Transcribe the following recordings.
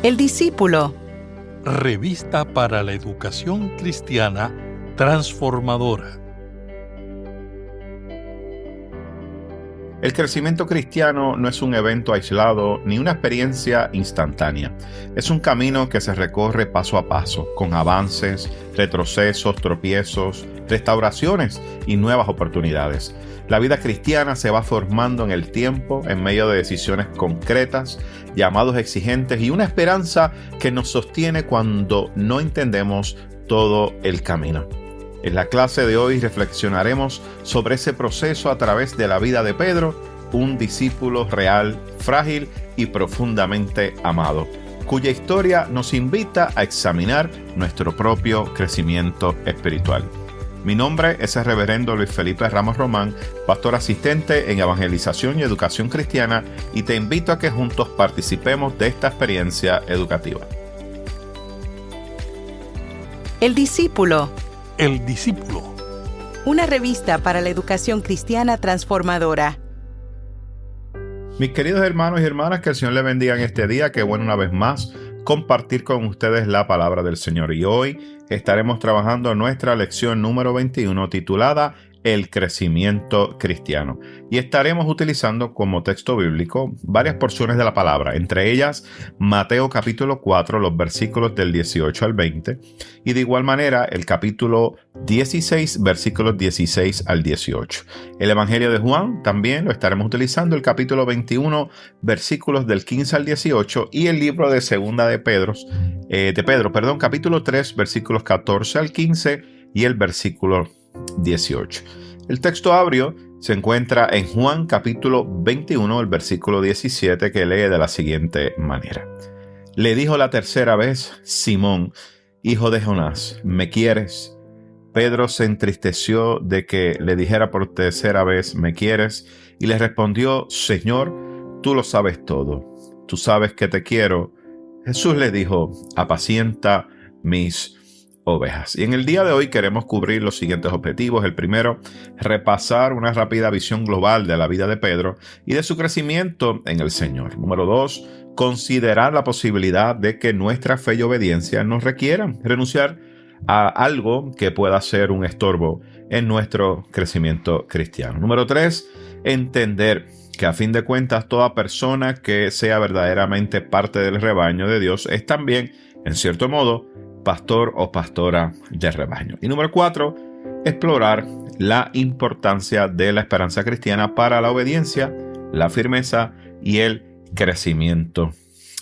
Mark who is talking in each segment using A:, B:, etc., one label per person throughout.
A: El discípulo.
B: Revista para la educación cristiana transformadora.
C: El crecimiento cristiano no es un evento aislado ni una experiencia instantánea. Es un camino que se recorre paso a paso, con avances, retrocesos, tropiezos, restauraciones y nuevas oportunidades. La vida cristiana se va formando en el tiempo en medio de decisiones concretas, llamados exigentes y una esperanza que nos sostiene cuando no entendemos todo el camino. En la clase de hoy reflexionaremos sobre ese proceso a través de la vida de Pedro, un discípulo real, frágil y profundamente amado, cuya historia nos invita a examinar nuestro propio crecimiento espiritual. Mi nombre es el reverendo Luis Felipe Ramos Román, pastor asistente en Evangelización y Educación Cristiana, y te invito a que juntos participemos de esta experiencia educativa.
A: El discípulo.
B: El discípulo.
A: Una revista para la educación cristiana transformadora.
C: Mis queridos hermanos y hermanas, que el Señor les bendiga en este día. Qué bueno una vez más compartir con ustedes la palabra del Señor. Y hoy estaremos trabajando nuestra lección número 21 titulada El crecimiento cristiano. Y estaremos utilizando como texto bíblico varias porciones de la palabra, entre ellas Mateo capítulo 4, los versículos del 18 al 20, y de igual manera el capítulo 16, versículos 16 al 18. El Evangelio de Juan también lo estaremos utilizando, el capítulo 21, versículos del 15 al 18, y el libro de Segunda de Pedro, capítulo 3, versículos 14 al 15 y el versículo 18. El texto áureo se encuentra en Juan capítulo 21, el versículo 17, que lee de la siguiente manera. Le dijo la tercera vez: Simón, hijo de Jonás, ¿me quieres? Pedro se entristeció de que le dijera por tercera vez: ¿me quieres? Y le respondió: Señor, tú lo sabes todo. Tú sabes que te quiero. Jesús le dijo: apacienta mis ovejas. Y en el día de hoy queremos cubrir los siguientes objetivos. El primero, repasar una rápida visión global de la vida de Pedro y de su crecimiento en el Señor. Número 2, considerar la posibilidad de que nuestra fe y obediencia nos requieran renunciar a algo que pueda ser un estorbo en nuestro crecimiento cristiano. Número 3, entender que a fin de cuentas toda persona que sea verdaderamente parte del rebaño de Dios es también, en cierto modo, pastor o pastora de rebaño. Y número 4, explorar la importancia de la esperanza cristiana para la obediencia, la firmeza y el crecimiento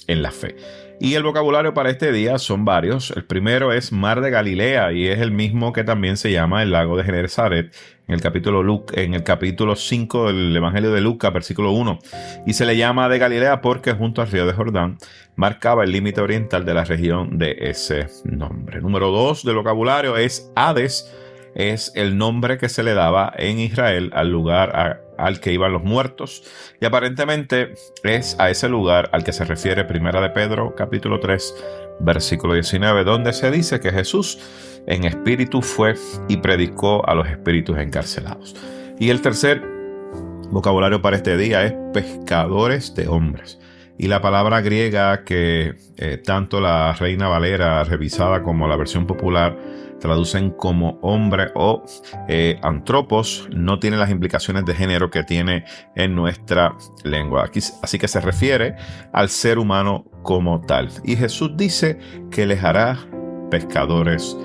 C: en la fe. Y el vocabulario para este día son varios. El primero es Mar de Galilea y es el mismo que también se llama el lago de Genesaret en el capítulo 5 del Evangelio de Lucas, versículo 1. Y se le llama de Galilea porque junto al río de Jordán marcaba el límite oriental de la región de ese nombre. Número 2 del vocabulario es Hades. Es el nombre que se le daba en Israel al lugar al que iban los muertos, y aparentemente es a ese lugar al que se refiere Primera de Pedro, capítulo 3, versículo 19, donde se dice que Jesús en espíritu fue y predicó a los espíritus encarcelados. Y el tercer vocabulario para este día es pescadores de hombres. Y la palabra griega que tanto la Reina Valera revisada como la versión popular traducen como hombre o antropos, no tiene las implicaciones de género que tiene en nuestra lengua. Aquí, así que se refiere al ser humano como tal. Y Jesús dice que les hará pescadores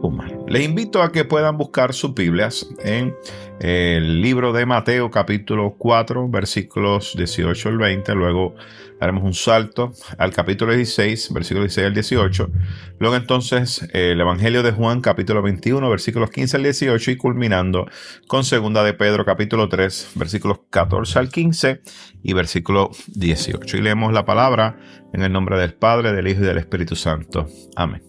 C: humanos. Les invito a que puedan buscar sus Biblias en el libro de Mateo capítulo 4 versículos 18 al 20. Luego haremos un salto al capítulo 16 versículos 16 al 18. Luego entonces el Evangelio de Juan capítulo 21 versículos 15 al 18 y culminando con Segunda de Pedro capítulo 3 versículos 14 al 15 y versículo 18. Y leemos la palabra en el nombre del Padre, del Hijo y del Espíritu Santo. Amén.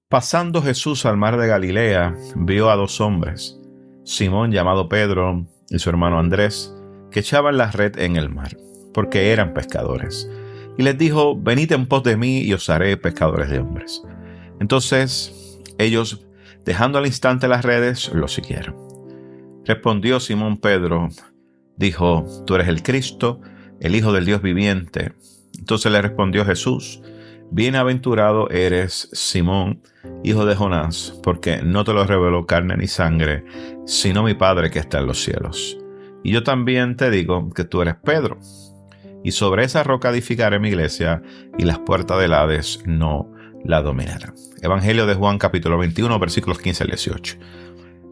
C: Pasando Jesús al mar de Galilea, vio a dos hombres, Simón llamado Pedro y su hermano Andrés, que echaban la red en el mar, porque eran pescadores. Y les dijo: venid en pos de mí y os haré pescadores de hombres. Entonces ellos, dejando al instante las redes, lo siguieron. Respondió Simón Pedro, dijo: tú eres el Cristo, el Hijo del Dios viviente. Entonces le respondió Jesús: bienaventurado eres, Simón, hijo de Jonás, porque no te lo reveló carne ni sangre, sino mi Padre que está en los cielos. Y yo también te digo que tú eres Pedro, y sobre esa roca edificaré mi iglesia, y las puertas del Hades no la dominarán. Evangelio de Juan, capítulo 21, versículos 15 al 18.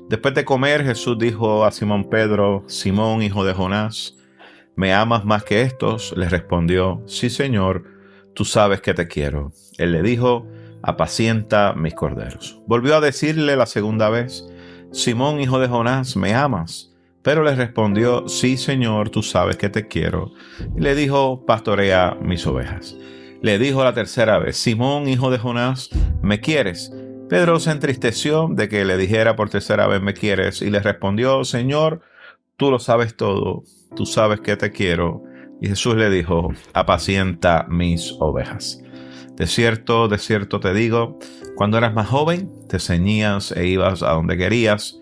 C: Después de comer, Jesús dijo a Simón Pedro: Simón, hijo de Jonás, ¿me amas más que estos? Le respondió: sí, Señor, tú sabes que te quiero. Él le dijo: apacienta mis corderos. Volvió a decirle la segunda vez: Simón, hijo de Jonás, ¿me amas? Pero le respondió: sí, Señor, tú sabes que te quiero. Y le dijo: pastorea mis ovejas. Le dijo la tercera vez: Simón, hijo de Jonás, ¿me quieres? Pedro se entristeció de que le dijera por tercera vez: ¿me quieres? Y le respondió: Señor, tú lo sabes todo, tú sabes que te quiero. Y Jesús le dijo: apacienta mis ovejas. De cierto te digo, cuando eras más joven, te ceñías e ibas a donde querías,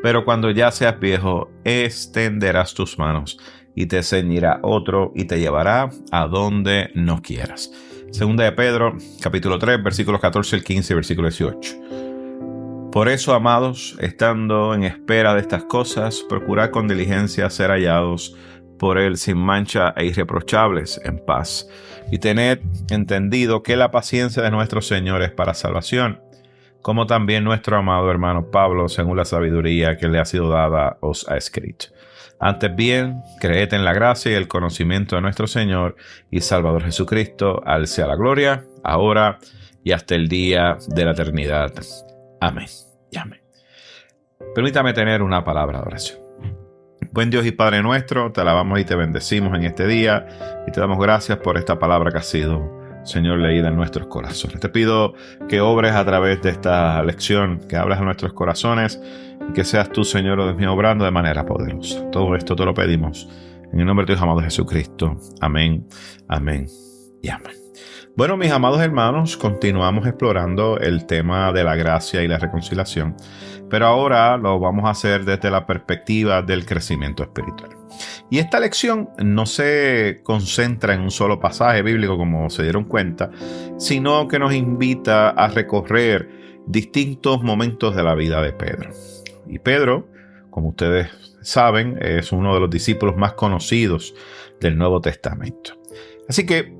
C: pero cuando ya seas viejo, extenderás tus manos y te ceñirá otro y te llevará a donde no quieras. Segunda de Pedro, capítulo 3, versículos 14 al 15, versículo 18. Por eso, amados, estando en espera de estas cosas, procurad con diligencia ser hallados por Él sin mancha e irreprochables en paz. Y tened entendido que la paciencia de nuestro Señor es para salvación, como también nuestro amado hermano Pablo, según la sabiduría que le ha sido dada, os ha escrito. Antes bien, creed en la gracia y el conocimiento de nuestro Señor y Salvador Jesucristo. A Él sea la gloria, ahora y hasta el día de la eternidad. Amén y amén. Permítame tener una palabra de oración. Buen Dios y Padre nuestro, te alabamos y te bendecimos en este día y te damos gracias por esta palabra que ha sido, Señor, leída en nuestros corazones. Te pido que obres a través de esta lección, que hables a nuestros corazones y que seas tú, Señor, Dios mío, obrando de manera poderosa. Todo esto te lo pedimos en el nombre de Dios amado Jesucristo. Amén, amén y amén. Bueno, mis amados hermanos, continuamos explorando el tema de la gracia y la reconciliación, pero ahora lo vamos a hacer desde la perspectiva del crecimiento espiritual. Y esta lección no se concentra en un solo pasaje bíblico, como se dieron cuenta, sino que nos invita a recorrer distintos momentos de la vida de Pedro. Y Pedro, como ustedes saben, es uno de los discípulos más conocidos del Nuevo Testamento. Así que,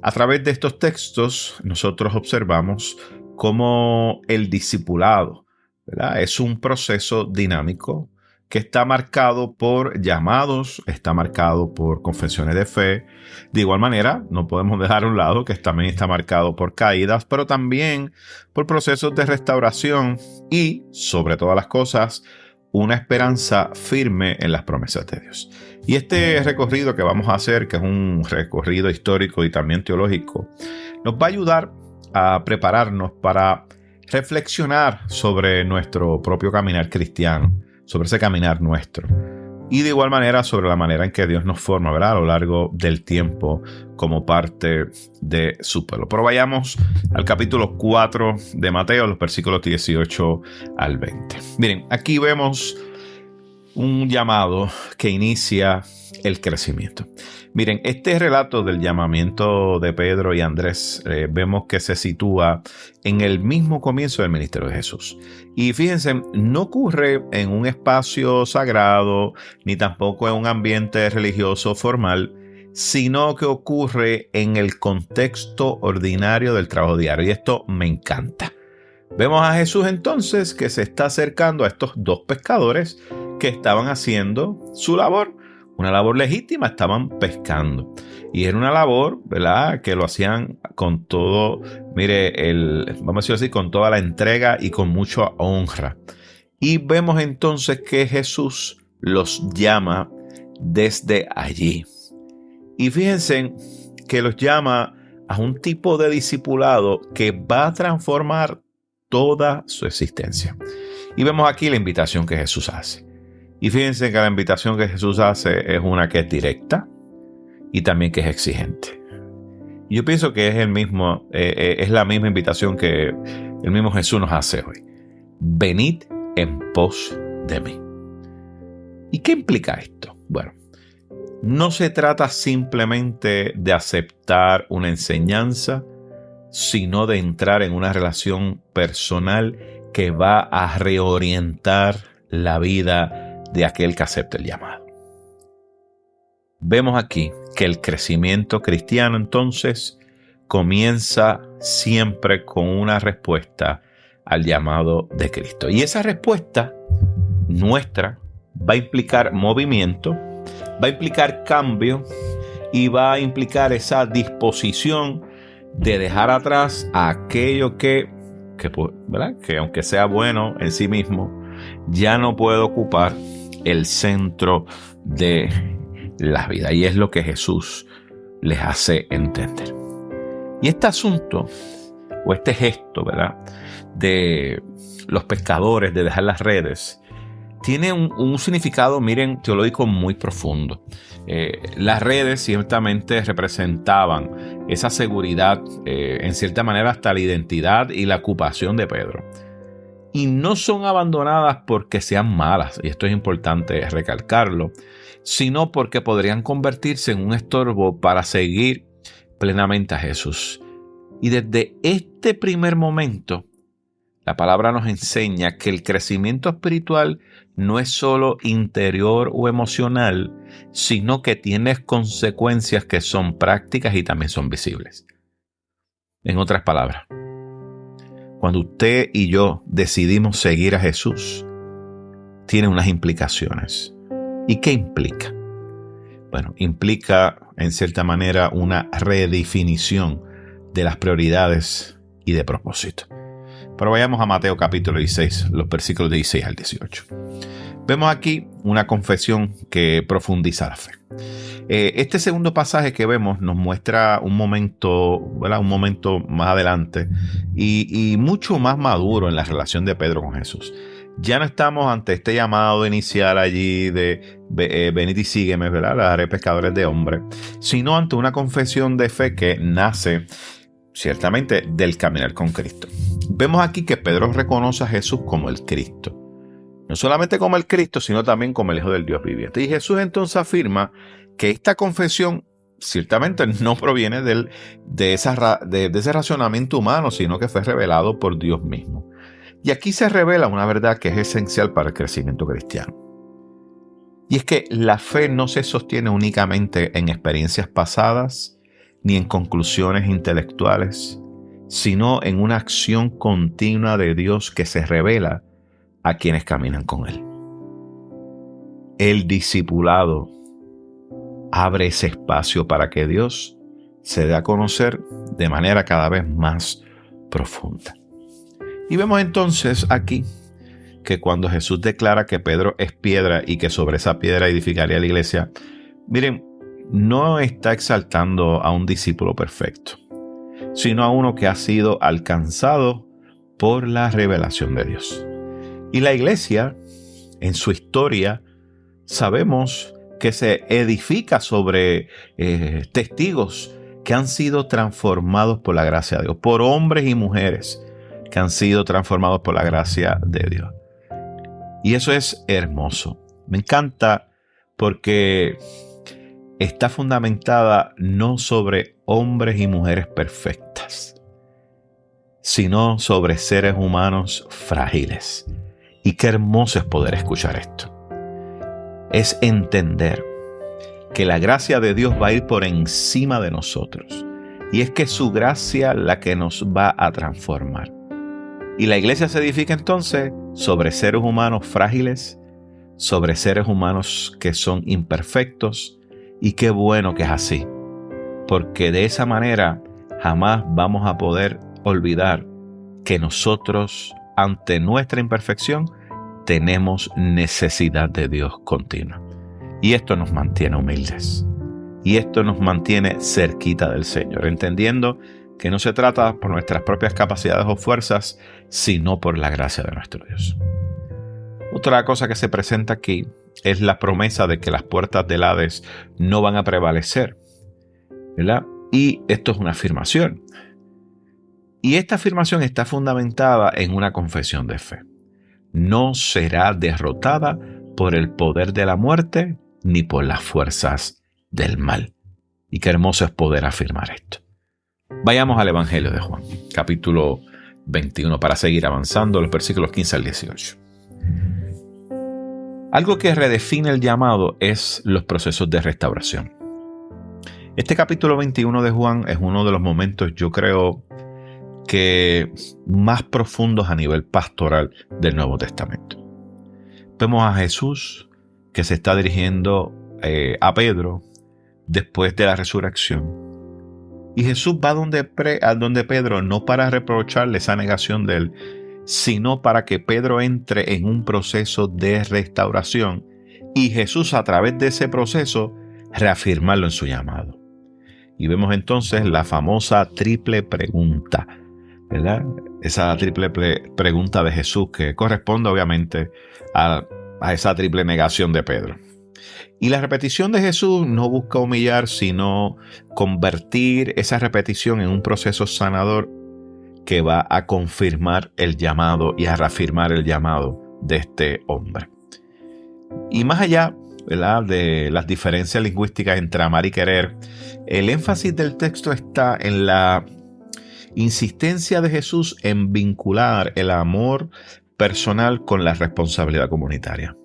C: a través de estos textos, nosotros observamos cómo el discipulado, ¿verdad?, es un proceso dinámico que está marcado por llamados, está marcado por confesiones de fe. De igual manera, no podemos dejar a un lado que también está marcado por caídas, pero también por procesos de restauración y, sobre todas las cosas, una esperanza firme en las promesas de Dios. Y este recorrido que vamos a hacer, que es un recorrido histórico y también teológico, nos va a ayudar a prepararnos para reflexionar sobre nuestro propio caminar cristiano, sobre ese caminar nuestro. Y de igual manera sobre la manera en que Dios nos forma, ¿verdad?, a lo largo del tiempo como parte de su pueblo. Pero vayamos al capítulo 4 de Mateo, los versículos 18 al 20. Miren, aquí vemos un llamado que inicia el crecimiento. Miren, este relato del llamamiento de Pedro y Andrés vemos que se sitúa en el mismo comienzo del ministerio de Jesús. Y fíjense, no ocurre en un espacio sagrado, ni tampoco en un ambiente religioso formal, sino que ocurre en el contexto ordinario del trabajo diario. Y esto me encanta. Vemos a Jesús entonces que se está acercando a estos dos pescadores que estaban haciendo su labor. Una labor legítima, estaban pescando. Y era una labor, ¿verdad?, que lo hacían con todo, vamos a decir así, con toda la entrega y con mucha honra. Y vemos entonces que Jesús los llama desde allí. Y fíjense que los llama a un tipo de discipulado que va a transformar toda su existencia. Y vemos aquí la invitación que Jesús hace. Y fíjense que la invitación que Jesús hace es una que es directa y también que es exigente. Yo pienso que es la misma invitación que el mismo Jesús nos hace hoy. Venid en pos de mí. ¿Y qué implica esto? Bueno, no se trata simplemente de aceptar una enseñanza, sino de entrar en una relación personal que va a reorientar la vida de aquel que acepta el llamado. Vemos aquí que el crecimiento cristiano entonces comienza siempre con una respuesta al llamado de Cristo. Y esa respuesta nuestra va a implicar movimiento, va a implicar cambio y va a implicar esa disposición de dejar atrás aquello que aunque sea bueno en sí mismo, ya no puede ocupar el centro de la vida. Y es lo que Jesús les hace entender. Y este asunto, o este gesto, ¿verdad?, de los pescadores de dejar las redes, tiene un significado, miren, teológico muy profundo. Las redes ciertamente representaban esa seguridad, en cierta manera hasta la identidad y la ocupación de Pedro. Y no son abandonadas porque sean malas, y esto es importante recalcarlo, sino porque podrían convertirse en un estorbo para seguir plenamente a Jesús. Y desde este primer momento, la palabra nos enseña que el crecimiento espiritual no es solo interior o emocional, sino que tiene consecuencias que son prácticas y también son visibles. En otras palabras, cuando usted y yo decidimos seguir a Jesús, tiene unas implicaciones. ¿Y qué implica? Bueno, implica en cierta manera una redefinición de las prioridades y de propósito. Pero vayamos a Mateo capítulo 16, los versículos 16 al 18. Vemos aquí una confesión que profundiza la fe. Este segundo pasaje que vemos nos muestra un momento, ¿verdad?, un momento más adelante y mucho más maduro en la relación de Pedro con Jesús. Ya no estamos ante este llamado inicial allí de venid y sígueme, ¿verdad?, los haré pescadores de hombres, sino ante una confesión de fe que nace ciertamente del caminar con Cristo. Vemos aquí que Pedro reconoce a Jesús como el Cristo. No solamente como el Cristo, sino también como el Hijo del Dios viviente. Y Jesús entonces afirma que esta confesión ciertamente no proviene de ese razonamiento humano, sino que fue revelado por Dios mismo. Y aquí se revela una verdad que es esencial para el crecimiento cristiano. Y es que la fe no se sostiene únicamente en experiencias pasadas, ni en conclusiones intelectuales, sino en una acción continua de Dios que se revela a quienes caminan con Él. El discipulado abre ese espacio para que Dios se dé a conocer de manera cada vez más profunda. Y vemos entonces aquí que cuando Jesús declara que Pedro es piedra y que sobre esa piedra edificaría la iglesia, miren, no está exaltando a un discípulo perfecto, sino a uno que ha sido alcanzado por la revelación de Dios. Y la iglesia, en su historia, sabemos que se edifica sobre testigos que han sido transformados por la gracia de Dios, por hombres y mujeres que han sido transformados por la gracia de Dios. Y eso es hermoso. Me encanta porque está fundamentada no sobre hombres y mujeres perfectas, sino sobre seres humanos frágiles. Y qué hermoso es poder escuchar esto. Es entender que la gracia de Dios va a ir por encima de nosotros. Y es que su gracia la que nos va a transformar. Y la iglesia se edifica entonces sobre seres humanos frágiles, sobre seres humanos que son imperfectos. Y qué bueno que es así, porque de esa manera jamás vamos a poder olvidar que nosotros, ante nuestra imperfección, tenemos necesidad de Dios continua. Y esto nos mantiene humildes. Y esto nos mantiene cerquita del Señor, entendiendo que no se trata por nuestras propias capacidades o fuerzas, sino por la gracia de nuestro Dios. Otra cosa que se presenta aquí es la promesa de que las puertas del Hades no van a prevalecer, ¿verdad? Y esto es una afirmación. Y esta afirmación está fundamentada en una confesión de fe. No será derrotada por el poder de la muerte ni por las fuerzas del mal. Y qué hermoso es poder afirmar esto. Vayamos al Evangelio de Juan, capítulo 21, para seguir avanzando, los versículos 15 al 18. Algo que redefine el llamado es los procesos de restauración. Este capítulo 21 de Juan es uno de los momentos, yo creo, que más profundos a nivel pastoral del Nuevo Testamento. Vemos a Jesús que se está dirigiendo a Pedro después de la resurrección. Y Jesús va a donde Pedro no para reprocharle esa negación de él, sino para que Pedro entre en un proceso de restauración y Jesús, a través de ese proceso, reafirmarlo en su llamado. Y vemos entonces la famosa triple pregunta, ¿verdad? Esa triple pregunta de Jesús que corresponde obviamente a esa triple negación de Pedro. Y la repetición de Jesús no busca humillar, sino convertir esa repetición en un proceso sanador que va a confirmar el llamado y a reafirmar el llamado de este hombre. Y más allá, ¿verdad?, de las diferencias lingüísticas entre amar y querer, el énfasis del texto está en la insistencia de Jesús en vincular el amor personal con la responsabilidad comunitaria.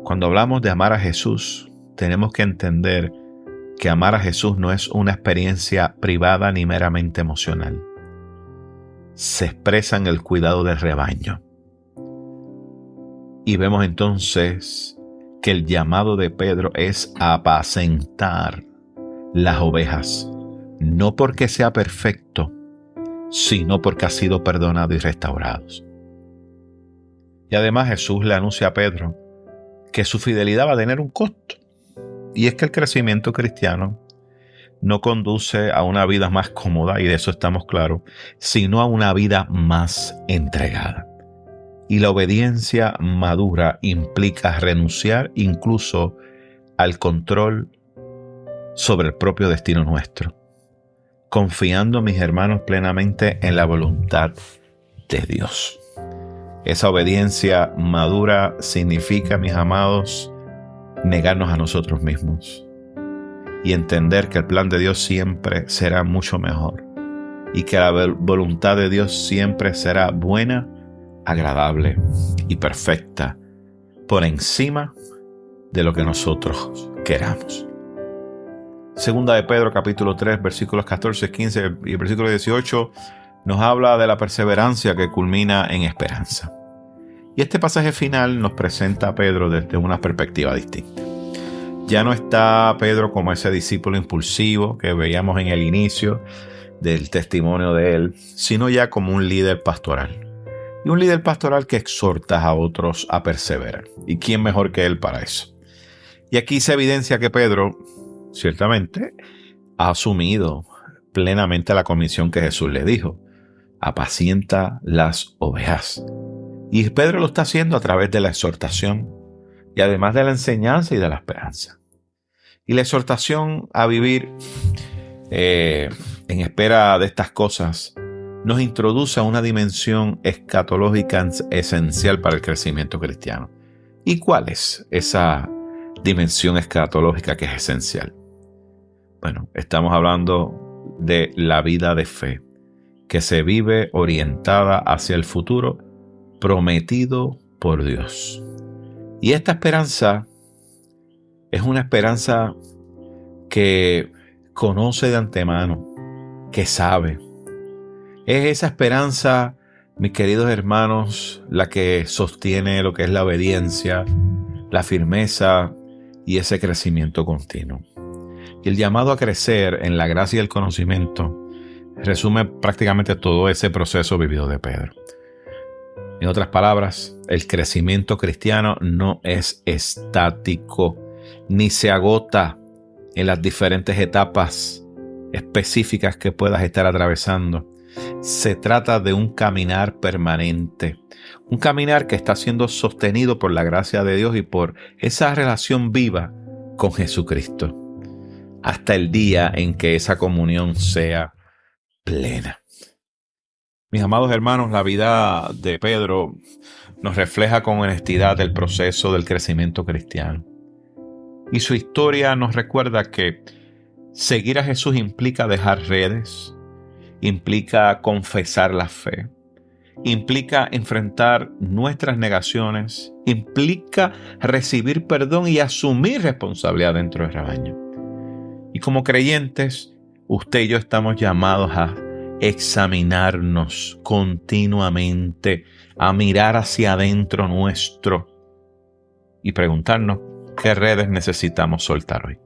C: Cuando hablamos de amar a Jesús, tenemos que entender que amar a Jesús no es una experiencia privada ni meramente emocional. Se expresa en el cuidado del rebaño. Y vemos entonces que el llamado de Pedro es apacentar las ovejas, no porque sea perfecto, sino porque ha sido perdonado y restaurado. Y además Jesús le anuncia a Pedro que su fidelidad va a tener un costo. Y es que el crecimiento cristiano no conduce a una vida más cómoda, y de eso estamos claros, sino a una vida más entregada. Y la obediencia madura implica renunciar incluso al control sobre el propio destino nuestro, confiando, mis hermanos, plenamente en la voluntad de Dios. Esa obediencia madura significa, mis amados, negarnos a nosotros mismos y entender que el plan de Dios siempre será mucho mejor y que la voluntad de Dios siempre será buena, agradable y perfecta por encima de lo que nosotros queramos. Segunda de Pedro, capítulo 3, versículos 14, 15 y el versículo 18 nos habla de la perseverancia que culmina en esperanza. Y este pasaje final nos presenta a Pedro desde una perspectiva distinta. Ya no está Pedro como ese discípulo impulsivo que veíamos en el inicio del testimonio de él, sino ya como un líder pastoral. Y un líder pastoral que exhorta a otros a perseverar. ¿Y quién mejor que él para eso? Y aquí se evidencia que Pedro, ciertamente, ha asumido plenamente la comisión que Jesús le dijo: apacienta las ovejas. Y Pedro lo está haciendo a través de la exhortación y además de la enseñanza y de la esperanza. Y la exhortación a vivir en espera de estas cosas nos introduce a una dimensión escatológica esencial para el crecimiento cristiano. ¿Y cuál es esa dimensión escatológica que es esencial? Bueno, estamos hablando de la vida de fe, que se vive orientada hacia el futuro prometido por Dios. Y esta esperanza es una esperanza que conoce de antemano, que sabe. Es esa esperanza, mis queridos hermanos, la que sostiene lo que es la obediencia, la firmeza y ese crecimiento continuo. Y el llamado a crecer en la gracia y el conocimiento resume prácticamente todo ese proceso vivido de Pedro. En otras palabras, el crecimiento cristiano no es estático, ni se agota en las diferentes etapas específicas que puedas estar atravesando. Se trata de un caminar permanente, un caminar que está siendo sostenido por la gracia de Dios y por esa relación viva con Jesucristo, hasta el día en que esa comunión sea plena. Mis amados hermanos, la vida de Pedro nos refleja con honestidad el proceso del crecimiento cristiano. Y su historia nos recuerda que seguir a Jesús implica dejar redes, implica confesar la fe, implica enfrentar nuestras negaciones, implica recibir perdón y asumir responsabilidad dentro del rebaño. Y como creyentes, usted y yo estamos llamados a examinarnos continuamente, a mirar hacia adentro nuestro y preguntarnos qué redes necesitamos soltar hoy.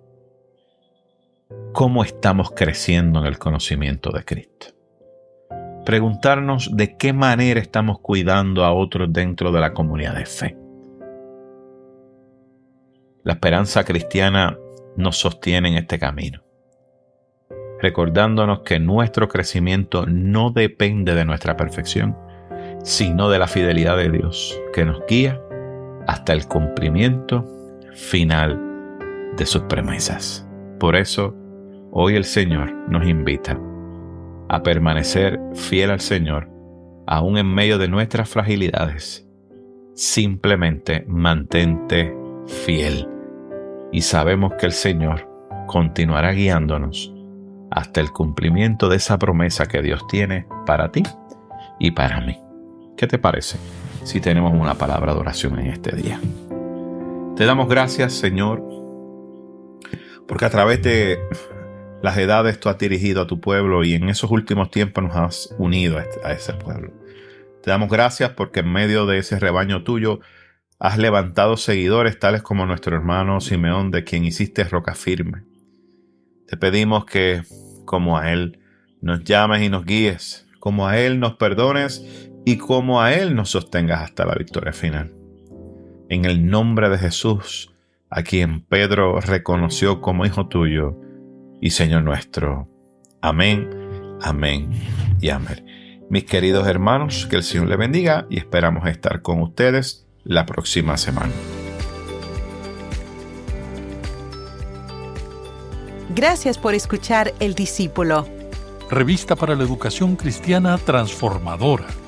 C: ¿Cómo estamos creciendo en el conocimiento de Cristo? Preguntarnos de qué manera estamos cuidando a otros dentro de la comunidad de fe. La esperanza cristiana nos sostiene en este camino, recordándonos que nuestro crecimiento no depende de nuestra perfección, sino de la fidelidad de Dios, que nos guía hasta el cumplimiento final de sus promesas. Por eso, hoy el Señor nos invita a permanecer fiel al Señor, aún en medio de nuestras fragilidades. Simplemente mantente fiel. Y sabemos que el Señor continuará guiándonos hasta el cumplimiento de esa promesa que Dios tiene para ti y para mí. ¿Qué te parece si tenemos una palabra de oración en este día? Te damos gracias, Señor, porque a través de las edades tú has dirigido a tu pueblo y en esos últimos tiempos nos has unido a ese pueblo. Te damos gracias porque en medio de ese rebaño tuyo has levantado seguidores tales como nuestro hermano Simeón, de quien hiciste roca firme. Te pedimos que, como a él, nos llames y nos guíes, como a él nos perdones y como a él nos sostengas hasta la victoria final. En el nombre de Jesús, a quien Pedro reconoció como hijo tuyo y Señor nuestro. Amén, amén y amén. Mis queridos hermanos, que el Señor les bendiga y esperamos estar con ustedes la próxima semana.
A: Gracias por escuchar El Discípulo.
B: Revista para la Educación Cristiana Transformadora.